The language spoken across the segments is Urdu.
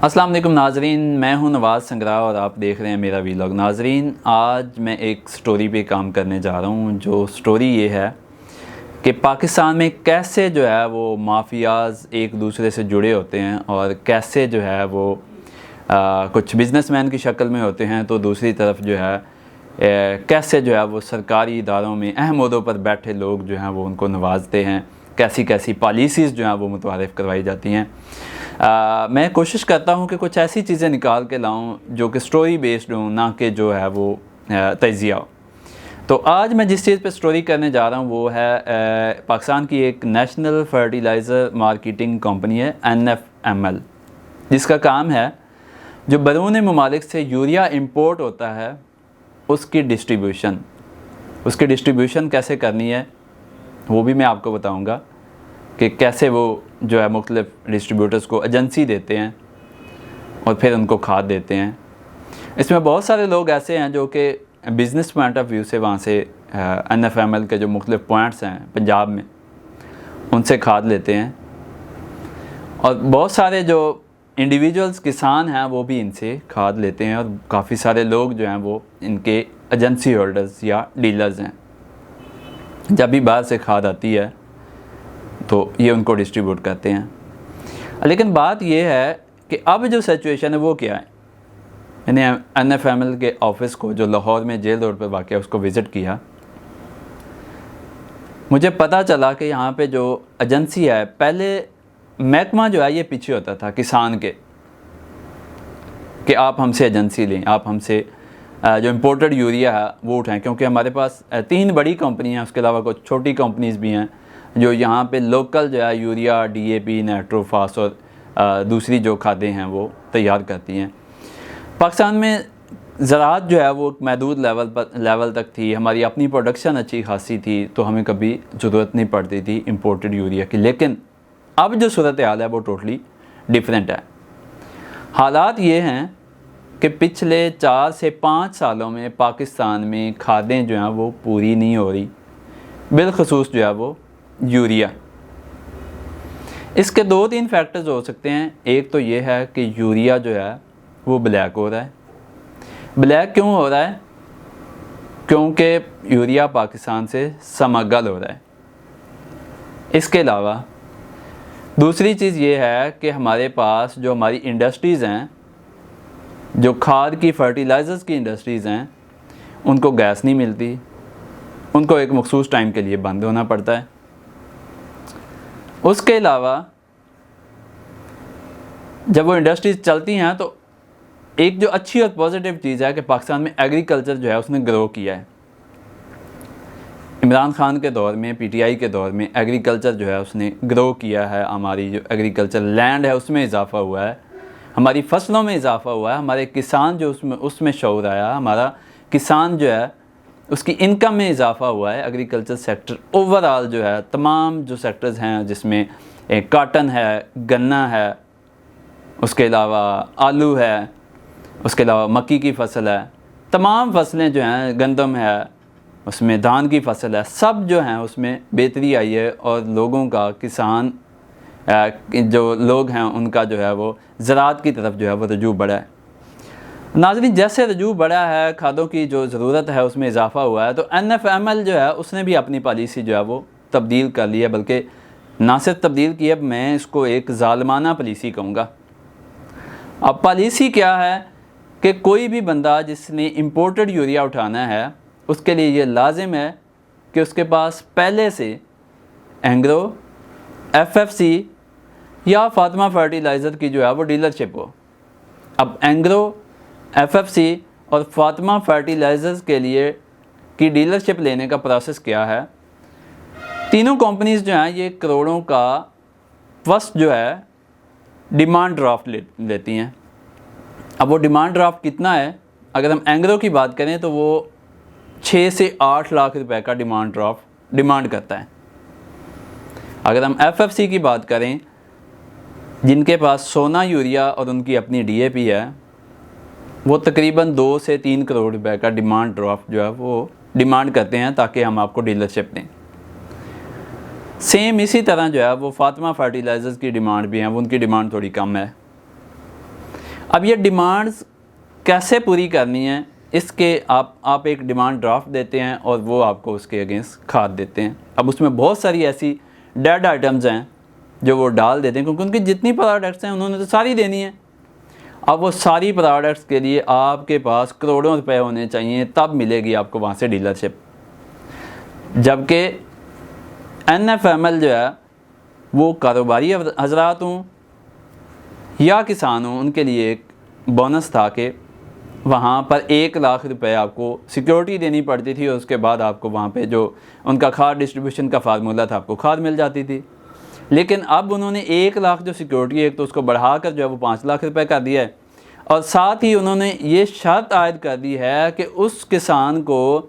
السلام علیکم ناظرین، میں ہوں نواز سنگرا اور آپ دیکھ رہے ہیں میرا ویلاگ۔ ناظرین، آج میں ایک سٹوری پہ کام کرنے جا رہا ہوں، جو سٹوری یہ ہے کہ پاکستان میں کیسے جو ہے وہ مافیاز ایک دوسرے سے جڑے ہوتے ہیں اور کیسے جو ہے وہ کچھ بزنس مین کی شکل میں ہوتے ہیں، تو دوسری طرف جو ہے کیسے جو ہے وہ سرکاری اداروں میں اہم عہدوں پر بیٹھے لوگ جو ہیں وہ ان کو نوازتے ہیں، کیسی کیسی پالیسیز جو ہیں وہ متعارف کروائی جاتی ہیں۔ میں کوشش کرتا ہوں کہ کچھ ایسی چیزیں نکال کے لاؤں جو کہ سٹوری بیسڈ ہوں، نہ کہ جو ہے وہ تجزیہ ہو۔ تو آج میں جس چیز پہ سٹوری کرنے جا رہا ہوں وہ ہے پاکستان کی ایک نیشنل فرٹیلائزر مارکیٹنگ کمپنی ہے NFML، جس کا کام ہے جو بیرون ممالک سے یوریا امپورٹ ہوتا ہے اس کی ڈسٹریبیوشن کیسے کرنی ہے وہ بھی میں آپ کو بتاؤں گا کہ کیسے وہ جو ہے مختلف ڈسٹریبیوٹرز کو ایجنسی دیتے ہیں اور پھر ان کو کھاد دیتے ہیں۔ اس میں بہت سارے لوگ ایسے ہیں جو کہ بزنس پوائنٹ آف ویو سے وہاں سے NFML کے جو مختلف پوائنٹس ہیں پنجاب میں ان سے کھاد لیتے ہیں، اور بہت سارے جو انڈیویجولز کسان ہیں وہ بھی ان سے کھاد لیتے ہیں، اور کافی سارے لوگ جو ہیں وہ ان کے ایجنسی ہولڈرز یا ڈیلرز ہیں۔ جب بھی باہر سے کھاد آتی ہے تو یہ ان کو ڈسٹریبیوٹ کرتے ہیں۔ لیکن بات یہ ہے کہ اب جو سچویشن ہے وہ کیا ہے۔ میں نے NFML کے آفس کو جو لاہور میں جیل روڈ پہ واقع ہے اس کو وزٹ کیا، مجھے پتہ چلا کہ یہاں پہ جو ایجنسی ہے، پہلے محکمہ جو ہے یہ پیچھے ہوتا تھا کسان کے، کہ آپ ہم سے ایجنسی لیں، آپ ہم سے جو امپورٹڈ یوریا ہے وہ اٹھائیں، کیونکہ ہمارے پاس 3 بڑی کمپنیاں ہیں، اس کے علاوہ کچھ چھوٹی کمپنیز بھی ہیں جو یہاں پہ لوکل جو ہے یوریا، DAP، نائٹروفاس اور دوسری جو کھادیں ہیں وہ تیار کرتی ہیں۔ پاکستان میں زراعت جو ہے وہ محدود لیول تک تھی، ہماری اپنی پروڈکشن اچھی خاصی تھی، تو ہمیں کبھی ضرورت نہیں پڑتی تھی امپورٹڈ یوریا کی۔ لیکن اب جو صورتحال ہے وہ ٹوٹلی ڈیفرنٹ ہے۔ حالات یہ ہیں کہ پچھلے 4 سے 5 سالوں میں پاکستان میں کھادیں جو ہیں وہ پوری نہیں ہو رہی، بالخصوص جو ہے وہ یوریا۔ اس کے 2-3 فیکٹرز ہو سکتے ہیں۔ ایک تو یہ ہے کہ یوریا جو ہے وہ بلیک ہو رہا ہے۔ بلیک کیوں ہو رہا ہے؟ کیونکہ یوریا پاکستان سے سمگل ہو رہا ہے۔ اس کے علاوہ دوسری چیز یہ ہے کہ ہمارے پاس جو ہماری انڈسٹریز ہیں، جو کھاد کی فرٹیلائزرز کی انڈسٹریز ہیں، ان کو گیس نہیں ملتی، ان کو ایک مخصوص ٹائم کے لیے بند ہونا پڑتا ہے۔ اس کے علاوہ جب وہ انڈسٹریز چلتی ہیں تو ایک جو اچھی اور پازیٹیو چیز ہے کہ پاکستان میں ایگریکلچر جو ہے اس نے گرو کیا ہے۔ عمران خان کے دور میں، PTI کے دور میں ایگریکلچر جو ہے اس نے گرو کیا ہے، ہماری جو ایگریکلچر لینڈ ہے اس میں اضافہ ہوا ہے، ہماری فصلوں میں اضافہ ہوا ہے، ہمارے کسان جو اس میں شعور آیا، ہمارا کسان جو ہے اس کی انکم میں اضافہ ہوا ہے۔ ایگریکلچر سیکٹر اوورآل جو ہے، تمام جو سیکٹرز ہیں جس میں کاٹن ہے، گنا ہے، اس کے علاوہ آلو ہے، اس کے علاوہ مکی کی فصل ہے، تمام فصلیں جو ہیں، گندم ہے، اس میں دھان کی فصل ہے، سب جو ہیں اس میں بہتری آئی ہے، اور لوگوں کا، کسان جو لوگ ہیں ان کا جو ہے وہ زراعت کی طرف جو ہے وہ رجوع بڑھا ہے۔ ناظرین، جیسے رجوع بڑھا ہے، کھادوں کی جو ضرورت ہے اس میں اضافہ ہوا ہے، تو NFML جو ہے اس نے بھی اپنی پالیسی جو ہے وہ تبدیل کر لی ہے، بلکہ نہ صرف تبدیل کی ہے، میں اس کو ایک ظالمانہ پالیسی کہوں گا۔ اب پالیسی کیا ہے کہ کوئی بھی بندہ جس نے امپورٹڈ یوریا اٹھانا ہے، اس کے لیے یہ لازم ہے کہ اس کے پاس پہلے سے اینگرو، FFC یا فاطمہ فرٹیلائزر کی جو ہے وہ ڈیلرشپ ہو۔ اب اینگرو، FFC اور فاطمہ فرٹیلائزرز کے لیے کی ڈیلرشپ لینے کا پروسیس کیا ہے؟ تینوں کمپنیز جو ہیں یہ کروڑوں کا فرسٹ جو ہے ڈیمانڈ ڈرافٹ لیتی ہیں۔ اب وہ ڈیمانڈ ڈرافٹ کتنا ہے؟ اگر ہم اینگرو کی بات کریں تو وہ 6 سے 8 لاکھ روپے کا ڈیمانڈ ڈرافٹ ڈیمانڈ کرتا ہے۔ اگر ہم FFC کی بات کریں، جن کے پاس سونا یوریا اور ان کی اپنی DAP ہے، وہ تقریباً 2 سے 3 کروڑ روپے کا ڈیمانڈ ڈرافٹ جو ہے وہ ڈیمانڈ کرتے ہیں تاکہ ہم آپ کو ڈیلرشپ دیں۔ سیم اسی طرح جو ہے وہ فاطمہ فرٹیلائزرز کی ڈیمانڈ بھی ہیں، وہ ان کی ڈیمانڈ تھوڑی کم ہے۔ اب یہ ڈیمانڈز کیسے پوری کرنی ہیں، اس کے آپ ایک ڈیمانڈ ڈرافٹ دیتے ہیں اور وہ آپ کو اس کے اگینسٹ کھاد دیتے ہیں۔ اب اس میں بہت ساری ایسی ڈیڈ آئٹمز ہیں جو وہ ڈال دیتے ہیں، کیونکہ ان کی جتنی پروڈکٹس ہیں انہوں نے تو ساری دینی ہے۔ اب وہ ساری پروڈکٹس کے لیے آپ کے پاس کروڑوں روپے ہونے چاہیے، تب ملے گی آپ کو وہاں سے ڈیلرشپ۔ جبکہ NFML جو ہے وہ کاروباری حضرات ہوں یا کسان ہوں، ان کے لیے ایک بونس تھا کہ وہاں پر 1 لاکھ روپے آپ کو سیکیورٹی دینی پڑتی تھی، اور اس کے بعد آپ کو وہاں پہ جو ان کا کھاد ڈسٹریبیوشن کا فارمولہ تھا آپ کو کھاد مل جاتی تھی۔ لیکن اب انہوں نے 1 لاکھ جو سیکیورٹی ہے ایک تو اس کو بڑھا کر جو ہے وہ 5 لاکھ روپے کر دیا ہے، اور ساتھ ہی انہوں نے یہ شرط عائد کر دی ہے کہ اس کسان کو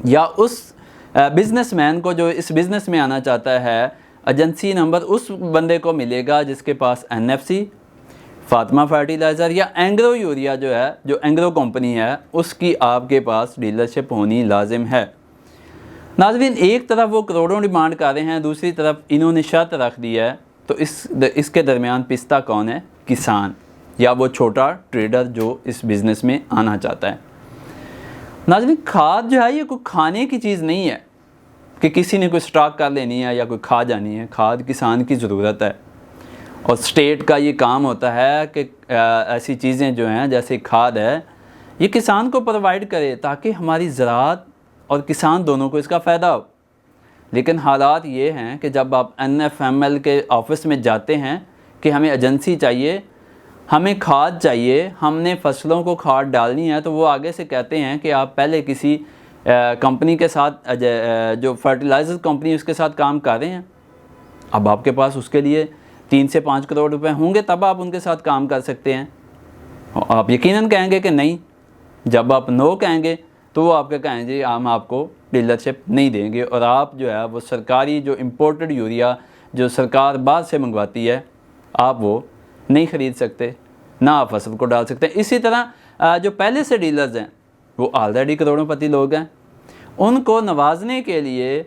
یا اس بزنس مین کو جو اس بزنس میں آنا چاہتا ہے، ایجنسی نمبر اس بندے کو ملے گا جس کے پاس NFC، فاطمہ فرٹیلائزر یا اینگرو یوریا جو ہے، جو اینگرو کمپنی ہے، اس کی آپ کے پاس ڈیلرشپ ہونی لازم ہے۔ ناظرین، ایک طرف وہ کروڑوں ڈیمانڈ کر رہے ہیں، دوسری طرف انہوں نے شرط رکھ دی ہے، تو اس کے درمیان پستہ کون ہے؟ کسان یا وہ چھوٹا ٹریڈر جو اس بزنس میں آنا چاہتا ہے۔ ناظرین، کھاد جو ہے یہ کوئی کھانے کی چیز نہیں ہے کہ کسی نے کوئی سٹاک کر لینی ہے یا کوئی کھا جانی ہے۔ کھاد کسان کی ضرورت ہے، اور اسٹیٹ کا یہ کام ہوتا ہے کہ ایسی چیزیں جو ہیں جیسے کھاد ہے یہ کسان کو پرووائڈ کرے تاکہ ہماری زراعت اور کسان دونوں کو اس کا فائدہ ہو۔ لیکن حالات یہ ہیں کہ جب آپ NFML کے آفس میں جاتے ہیں کہ ہمیں ایجنسی چاہیے، ہمیں کھاد چاہیے، ہم نے فصلوں کو کھاد ڈالنی ہے، تو وہ آگے سے کہتے ہیں کہ آپ پہلے کسی کمپنی کے ساتھ جو فرٹیلائزر کمپنی اس کے ساتھ کام کر رہے ہیں۔ اب آپ کے پاس اس کے لیے 3 سے 5 کروڑ روپے ہوں گے تب آپ ان کے ساتھ کام کر سکتے ہیں۔ آپ یقیناً کہیں گے کہ نہیں، جب آپ نو کہیں گے تو وہ آپ کے کہیں گے ہم آپ کو ڈیلرشپ نہیں دیں گے، اور آپ جو ہے وہ سرکاری جو امپورٹڈ یوریا جو سرکار بعد سے منگواتی ہے آپ وہ نہیں خرید سکتے، نہ آپ فصل کو ڈال سکتے ہیں۔ اسی طرح جو پہلے سے ڈیلرز ہیں وہ آلریڈی کروڑوں پتی لوگ ہیں، ان کو نوازنے کے لیے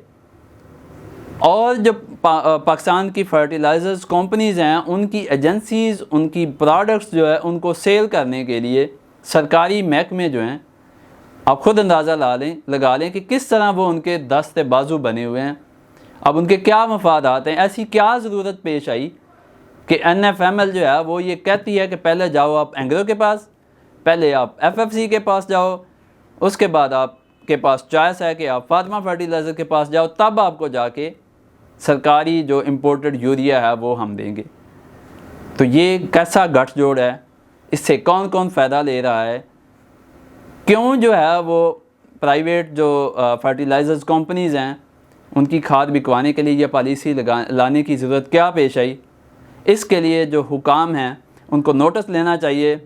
اور جو پاکستان کی فرٹیلائزرز کمپنیز ہیں ان کی ایجنسیز ان کی پروڈکٹس جو ہے ان کو سیل کرنے کے لیے سرکاری محکمے جو ہیں، آپ خود اندازہ لگا لیں کہ کس طرح وہ ان کے دست بازو بنے ہوئے ہیں۔ اب ان کے کیا مفادات ہیں، ایسی کیا ضرورت پیش آئی کہ NFML جو ہے وہ یہ کہتی ہے کہ پہلے جاؤ آپ اینگرو کے پاس، پہلے آپ FFC کے پاس جاؤ، اس کے بعد آپ کے پاس چوائس ہے کہ آپ فاطمہ فرٹیلائزر کے پاس جاؤ، تب آپ کو جا کے سرکاری جو امپورٹڈ یوریا ہے وہ ہم دیں گے۔ تو یہ کیسا گٹھ جوڑ ہے، اس سے کون کون فائدہ لے رہا ہے، کیوں جو ہے وہ پرائیویٹ جو فرٹیلائزرز کمپنیز ہیں ان کی کھاد بکوانے کے لیے یہ پالیسی لانے کی ضرورت کیا پیش آئی، اس کے لیے جو حکام ہیں ان کو نوٹس لینا چاہیے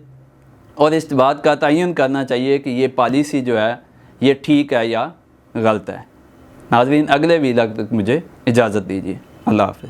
اور اس بات کا تعین کرنا چاہیے کہ یہ پالیسی جو ہے یہ ٹھیک ہے یا غلط ہے۔ ناظرین، اگلے ویلاگ تک مجھے اجازت دیجیے۔ اللہ حافظ۔